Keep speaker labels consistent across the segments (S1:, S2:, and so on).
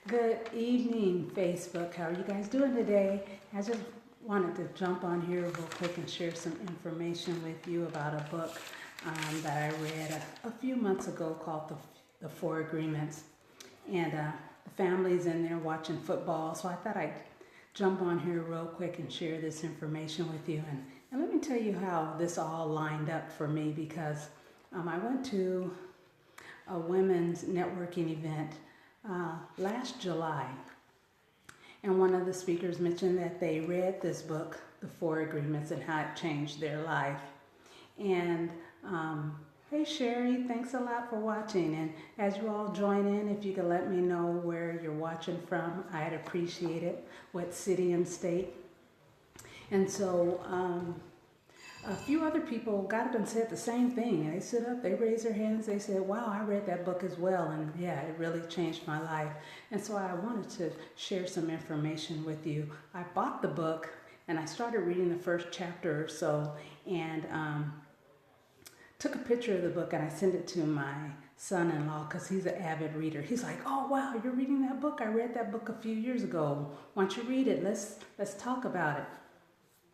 S1: Good evening, Facebook. How are you guys doing today? I just wanted to jump on here real quick and share some information with you about a book that I read a few months ago called The Four Agreements. And the family's in there watching football, so I thought I'd jump on here real quick and share this information with you. And let me tell you how this all lined up for me, because I went to a women's networking event last July, and one of the speakers mentioned that they read this book, The Four Agreements, and how it changed their life. And hey Sherry, thanks a lot for watching. And as you all join in, if you could let me know where you're watching from, I'd appreciate it, what city and state. And so a few other people got up and said the same thing. They stood up, they raised their hands, they said, wow, I read that book as well, and yeah, it really changed my life. And so I wanted to share some information with you. I bought the book, and I started reading the first chapter or so, and took a picture of the book, and I sent it to my son-in-law, because he's an avid reader. He's like, oh, wow, you're reading that book? I read that book a few years ago. Why don't you read it? Let's talk about it.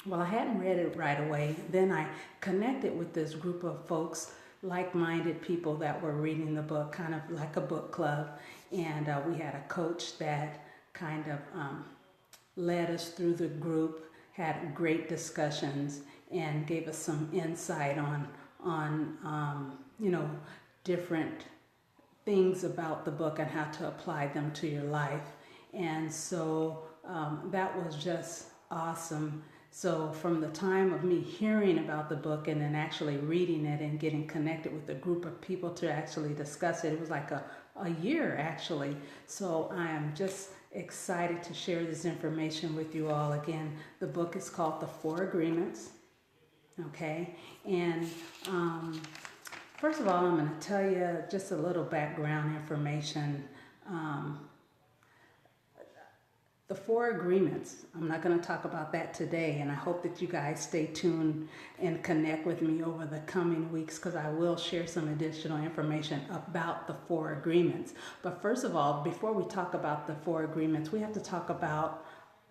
S1: Well, I hadn't read it right away. Then I connected with this group of folks, like-minded people that were reading the book, kind of like a book club. And we had a coach that kind of led us through the group, had great discussions, and gave us some insight on different things about the book and how to apply them to your life. And so that was just awesome. So from the time of me hearing about the book and then actually reading it and getting connected with a group of people to actually discuss it, it was like a year actually. So I am just excited to share this information with you all. Again, the book is called The Four Agreements. Okay, and first of all, I'm going to tell you just a little background information. The Four Agreements, I'm not going to talk about that today, and I hope that you guys stay tuned and connect with me over the coming weeks, because I will share some additional information about the Four Agreements. But first of all, before we talk about the Four Agreements, we have to talk about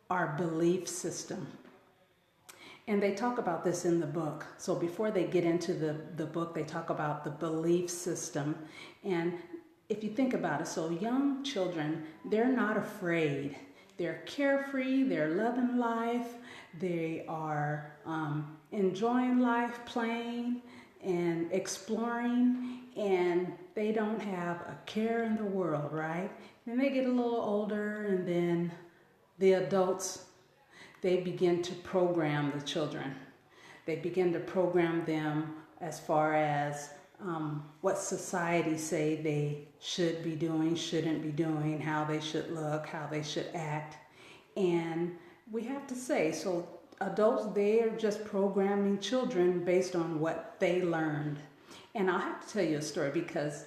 S1: our belief system. And they talk about this in the book. So before they get into the book, they talk about the belief system. And if you think about it, so young children, they're not afraid. They're carefree, they're loving life, they are enjoying life, playing and exploring, and they don't have a care in the world, right? Then they get a little older, and then the adults, they begin to program the children. They begin to program them as far as what society say they should be doing, shouldn't be doing, how they should look, how they should act. And we have to say, so adults, they are just programming children based on what they learned. And I'll have to tell you a story, because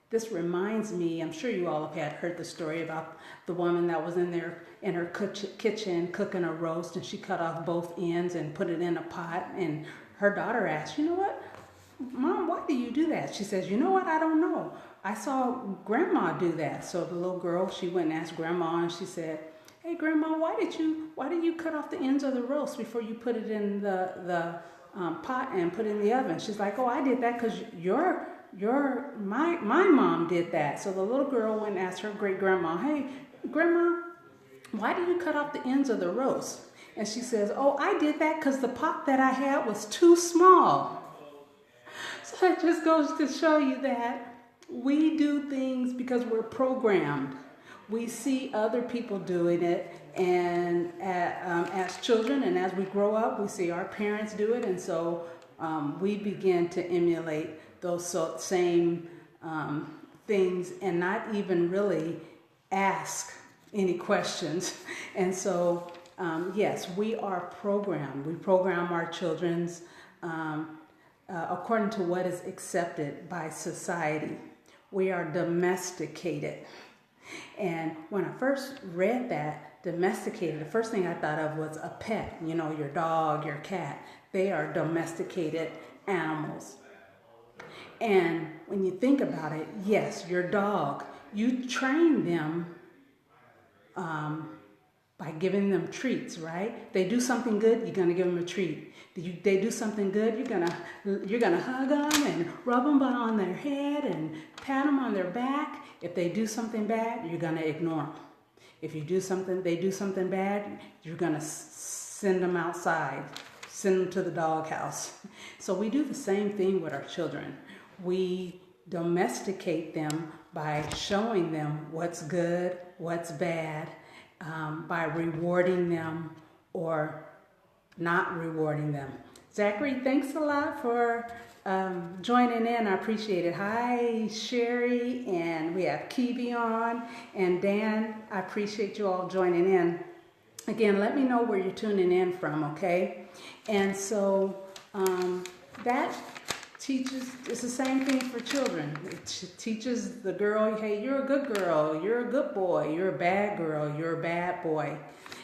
S1: this reminds me, I'm sure you all have heard the story about the woman that was in there in her kitchen cooking a roast, and she cut off both ends and put it in a pot. And her daughter asked, you know what, Mom, why do you do that? She says, you know what, I don't know. I saw Grandma do that. So the little girl, she went and asked Grandma, and she said, hey Grandma, why did you cut off the ends of the roast before you put it in the pot and put it in the oven? She's like, oh, I did that because my mom did that. So the little girl went and asked her great grandma, hey Grandma, why do you cut off the ends of the roast? And she says, oh, I did that because the pot that I had was too small. So that just goes to show you that we do things because we're programmed. We see other people doing it, and as children and as we grow up, we see our parents do it, and so we begin to emulate those same things and not even really ask any questions. And so, yes, we are programmed. We program our children's according to what is accepted by society. We are domesticated. And when I first read that, domesticated, the first thing I thought of was a pet, your dog, your cat. They are domesticated animals. And when you think about it, yes, your dog, you train them by giving them treats, right? They do something good, you're gonna give them a treat. They do something good, you're gonna hug them and rub them on their head and pat them on their back. If they do something bad, you're gonna ignore them. If they do something bad, you're gonna send them outside, send them to the doghouse. So we do the same thing with our children. We domesticate them by showing them what's good, what's bad, by rewarding them or not rewarding them. Zachary, thanks a lot for joining in. I appreciate it. Hi, Sherry, and we have Kiwi on, and Dan. I appreciate you all joining in. Again, let me know where you're tuning in from, okay? And so that teaches, it's the same thing for children. It teaches the girl, hey, you're a good girl, you're a good boy, you're a bad girl, you're a bad boy.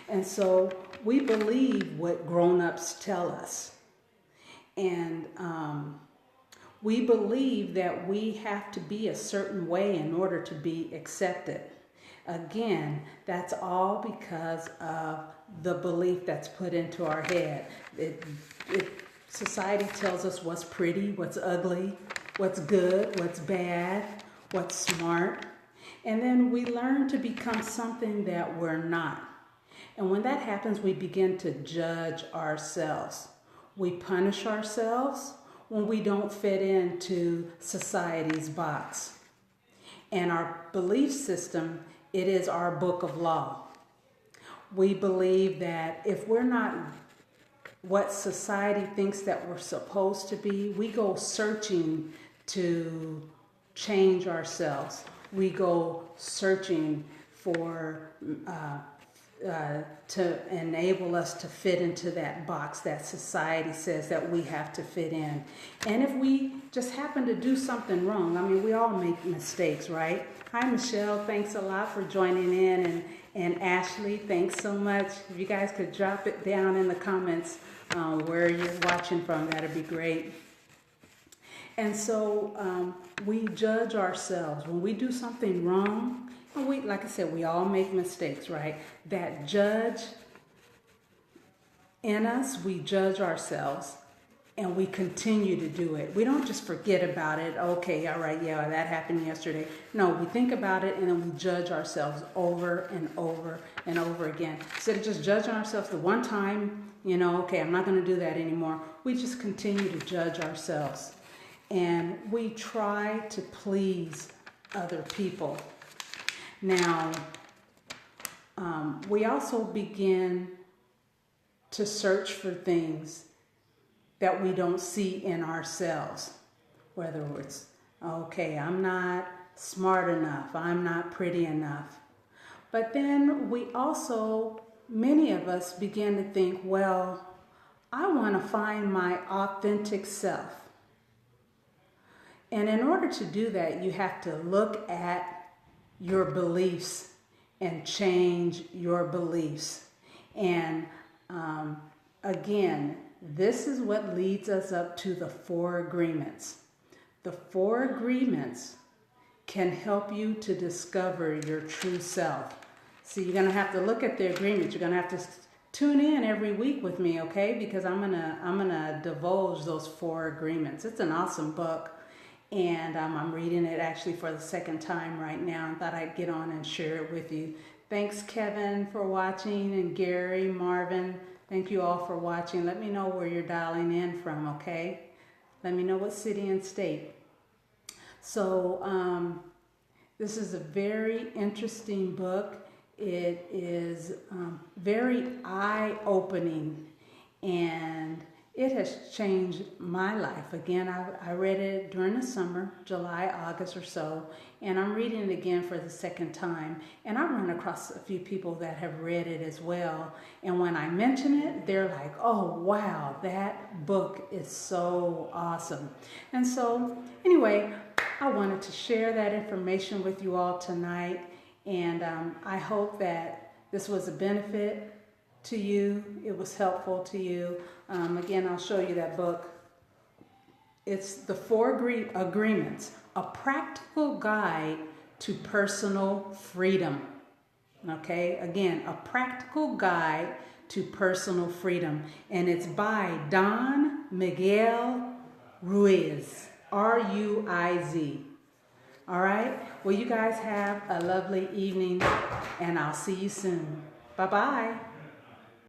S1: And so we believe what grown-ups tell us. And we believe that we have to be a certain way in order to be accepted. Again, that's all because of the belief that's put into our head. Society tells us what's pretty, what's ugly, what's good, what's bad, what's smart. And then we learn to become something that we're not. And when that happens, we begin to judge ourselves. We punish ourselves when we don't fit into society's box. And our belief system, it is our book of law. We believe that if we're not what society thinks that we're supposed to be, we go searching to change ourselves. We go searching for to enable us to fit into that box that society says that we have to fit in. And if we just happen to do something wrong, I mean, we all make mistakes, right? Hi, Michelle. Thanks a lot for joining in. And Ashley, thanks so much. If you guys could drop it down in the comments where you're watching from, that'd be great. And so we judge ourselves. When we do something wrong, and like I said, we all make mistakes, right? That judge in us, we judge ourselves and we continue to do it. We don't just forget about it. Okay, all right, yeah, that happened yesterday. No, we think about it and then we judge ourselves over and over and over again. Instead of just judging ourselves the one time, okay, I'm not going to do that anymore. We just continue to judge ourselves. And we try to please other people. Now, we also begin to search for things that we don't see in ourselves. Whether it's, okay, I'm not smart enough, I'm not pretty enough. But then we also, many of us begin to think, well, I want to find my authentic self. And in order to do that, you have to look at your beliefs and change your beliefs. And again, this is what leads us up to the 4 agreements. The 4 agreements can help you to discover your true self. So you're going to have to look at the agreements. You're going to have to tune in every week with me, okay? Because I'm gonna divulge those 4 agreements. It's an awesome book. And I'm reading it actually for the 2nd time right now and thought I'd get on and share it with you. Thanks, Kevin, for watching, and Gary, Marvin, thank you all for watching. Let me know where you're dialing in from, okay? Let me know what city and state. So this is a very interesting book. It is very eye-opening, and it has changed my life. Again, I read it during the summer, July, August or so, and I'm reading it again for the 2nd time. And I run across a few people that have read it as well. And when I mention it, they're like, oh, wow, that book is so awesome. And so, anyway, I wanted to share that information with you all tonight. And I hope that this was a benefit to you. It was helpful to you. Again, I'll show you that book. It's the 4 Agreements, a practical guide to personal freedom. Okay, again, A Practical Guide to Personal Freedom, and it's by Don Miguel Ruiz, Ruiz. All right, well, you guys have a lovely evening, and I'll see you soon. Bye-bye.